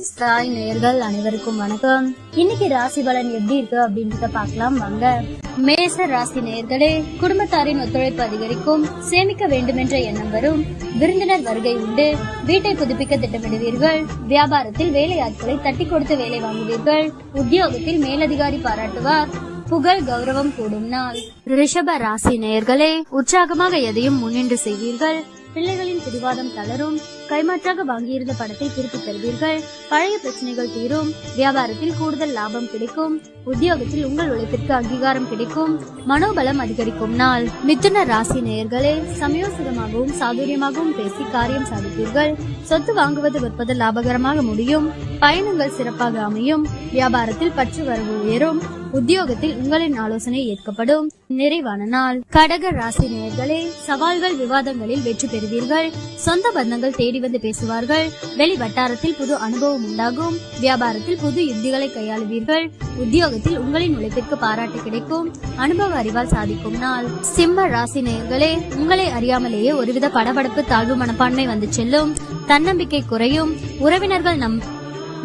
சாய் நேயர்கள் அனைவருக்கும் வணக்கம். இன்னைக்கு ராசி பலன் எப்படி இருக்கு அப்படின்றத பார்க்கலாம் வாங்க. மேச ராசி நேயர்களே, குடும்பத்தாரின் ஒத்துழைப்பு அதிகரிக்கும், சேமிக்க வேண்டுமென்ற எண்ணம் வரும், விருந்தினர் வருகை உண்டு, வீட்டை புதுப்பிக்க திட்டமிடுவீர்கள், வியாபாரத்தில் வேலையாட்களை தட்டி கொடுத்து வேலை வாங்குவீர்கள், உத்தியோகத்தில் மேலதிகாரி பாராட்டுவார், புகழ் கௌரவம் கூடும் நாள். ரிஷப ராசி நேயர்களே, உற்சாகமாக எதையும் முன்னின்று செய்வீர்கள், பிள்ளைகளின் பிடிவாதம் தளரும், கைமாற்றாக வாங்கியிருந்த பணத்தை திருப்பி தருவீர்கள், பழைய பிரச்சனைகள் தீரும், வியாபாரத்தில் கூடுதல் லாபம் கிடைக்கும், உத்தியோகத்தில் உங்கள் உழைப்பிற்கு அங்கீகாரம் கிடைக்கும், மனோபலம் அதிகரிக்கும் நாள். மிதுன ராசி நேயர்களே, சமயோசிதமாகவும் சாதுரியமாகவும் பேசி காரியம் சாதிப்பீர்கள், சொத்து வாங்குவது விற்பது லாபகரமாக முடியும், பயணங்கள் சிறப்பாக அமையும், வியாபாரத்தில் பற்று வரவு உயரும், உத்தியோகத்தில் உங்களின் ஆலோசனை ஏற்கப்படும், நிறைவான நாள். கடக ராசி நேயர்களே, சவால்கள் விவாதங்களில் வெற்றி பெறுவீர்கள், சொந்த பந்தங்கள் தேடி வந்து பேசுவார்கள், வெளி வட்டாரத்தில் புது அனுபவம் உண்டாகும், வியாபாரத்தில் புது யுக்திகளை கையாளுவீர்கள், உத்தியோகத்தில் உங்களின் உழைப்பிற்கு பாராட்டு கிடைக்கும், அனுபவ அறிவால் சாதிக்கும் நாள். சிம்ம ராசி நேயர்களே, உங்களை அறியாமலேயே ஒருவித படபடப்பு தாழ்வு மனப்பான்மை வந்து செல்லும், தன்னம்பிக்கை குறையும், உறவினர்கள்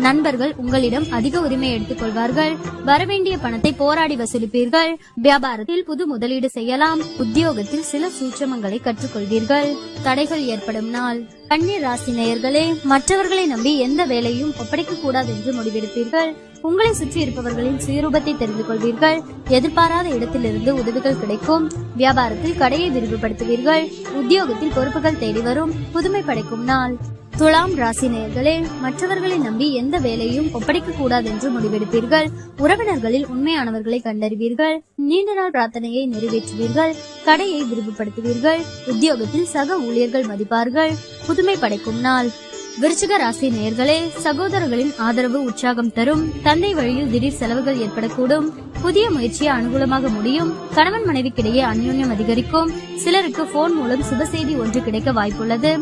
நண்பர்கள் உங்களிடம் அதிக உரிமை எடுத்துக் கொள்வார்கள், வரவேண்டிய பணத்தை போராடி வசூலிப்பீர்கள், வியாபாரத்தில் புது முதலீடு செய்யலாம், உத்தியோகத்தில் சில சூட்சமங்களை கற்றுக்கொள்வீர்கள், தடைகள் ஏற்படும் நாள். கன்னி ராசி நேயர்களே, மற்றவர்களை நம்பி எந்த வேலையும் ஒப்படைக்க கூடாது என்று முடிவெடுப்பீர்கள், உங்களை சுற்றி இருப்பவர்களின் சுயரூபத்தை தெரிந்து கொள்வீர்கள், எதிர்பாராத இடத்திலிருந்து உதவிகள் கிடைக்கும், வியாபாரத்தில் கடையை விரிவுபடுத்துவீர்கள், உத்தியோகத்தில் பொறுப்புகள் தேடி வரும், புதுமை படைக்கும் நாள். துலாம் ராசி நேயர்களே, மற்றவர்களை நம்பி எந்த வேலையும் ஒப்படைக்க கூடாது என்று முடிவெடுப்பீர்கள், உறவினர்களில் உண்மையானவர்களை கண்டறிவீர்கள், நீண்ட நாள் பிரார்த்தனையை நிறைவேற்றுவீர்கள், கடையை விரிவுபடுத்துவீர்கள், உத்தியோகத்தில் சக ஊழியர்கள் மதிப்பார்கள், புதுமை படைக்கும் நாள். விருச்சிக ராசி நேயர்களே, சகோதரர்களின் ஆதரவு உற்சாகம் தரும், தந்தை வழியில் திடீர் செலவுகள் ஏற்படக்கூடும், புதிய முயற்சியை அனுகூலமாக முடியும், கணவன் மனைவிக்கிடையே அந்யோன்யம் அதிகரிக்கும், சிலருக்கு போன் மூலம் சுப செய்தி ஒன்று கிடைக்க வாய்ப்புள்ளது,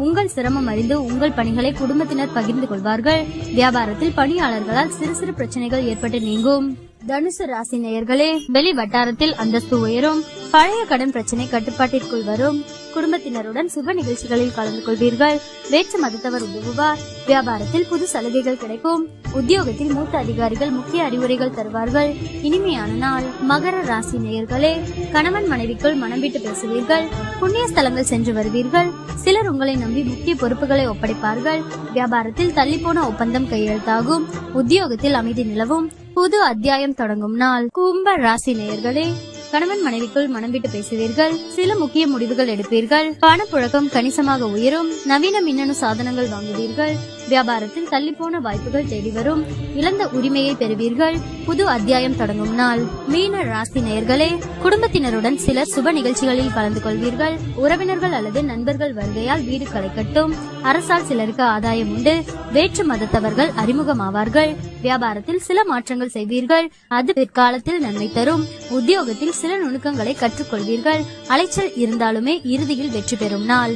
உங்கள் சிரமம் அறிந்து உங்கள் பணிகளை குடும்பத்தினர் பகிர்ந்து கொள்வார்கள், வியாபாரத்தில் பணியாளர்களால் சிறு சிறு பிரச்சனைகள் ஏற்பட்டு நீங்கும். தனுசு ராசி நேயர்களே, வெளி வட்டாரத்தில் அந்தஸ்து உயரும், பழைய கடன் பிரச்சனை கட்டுப்பாட்டிற்குள் வரும், குடும்பத்தினருடன் சுப நிகழ்ச்சிகளில் கலந்து கொள்வீர்கள், வேற்று மதத்தவர் உதவுவார், வியாபாரத்தில் புது சலுகைகள் கிடைக்கும், உத்தியோகத்தில் மூத்த அதிகாரிகள் முக்கிய அறிவுரைகள் தருவார்கள், இனிமையான நாள். மகர ராசி நேயர்களே, கணவன் மனைவிக்குள் மனம் விட்டு பேசுவீர்கள், புண்ணிய ஸ்தலங்கள் சென்று வருவீர்கள், சிலர் உங்களை நம்பி முக்கிய பொறுப்புகளை ஒப்படைப்பார்கள், வியாபாரத்தில் தள்ளிப்போன ஒப்பந்தம் கையெழுத்தாகும், உத்தியோகத்தில் அமைதி நிலவும், புது அத்தியாயம் தொடங்கும் நாள். கும்ப ராசி நேயர்களே, கணவன் மனைவிக்குள் மனம் விட்டு பேசுவீர்கள், சில முக்கிய முடிவுகள் எடுப்பீர்கள், பணப்புழக்கம் கணிசமாக உயரும், நவீன மின்னணு சாதனங்கள் வாங்குவீர்கள், வியாபாரத்தில் தள்ளிப்போன வாய்ப்புகள் தேடி வரும், இழந்த உரிமையை பெறுவீர்கள், புது அத்தியாயம் தொடங்கும் நாள். மீன ராசி நேயர்களே, குடும்பத்தினருடன் சிலர் சுப நிகழ்ச்சிகளில் கலந்து கொள்வீர்கள், உறவினர்கள் அல்லது நண்பர்கள் வருகையால் வீடு களை கட்டும், அரசால் சிலருக்கு ஆதாயம் உண்டு, வேற்று மதத்தவர்கள் அறிமுகமாவார்கள், வியாபாரத்தில் சில மாற்றங்கள் செய்வீர்கள், அது பிற்காலத்தில் நன்மை தரும், உத்தியோகத்தில் சில நுணுக்கங்களை கற்றுக்கொள்வீர்கள், அலைச்சல் இருந்தாலுமே இறுதியில் வெற்றி பெறும் நாள்.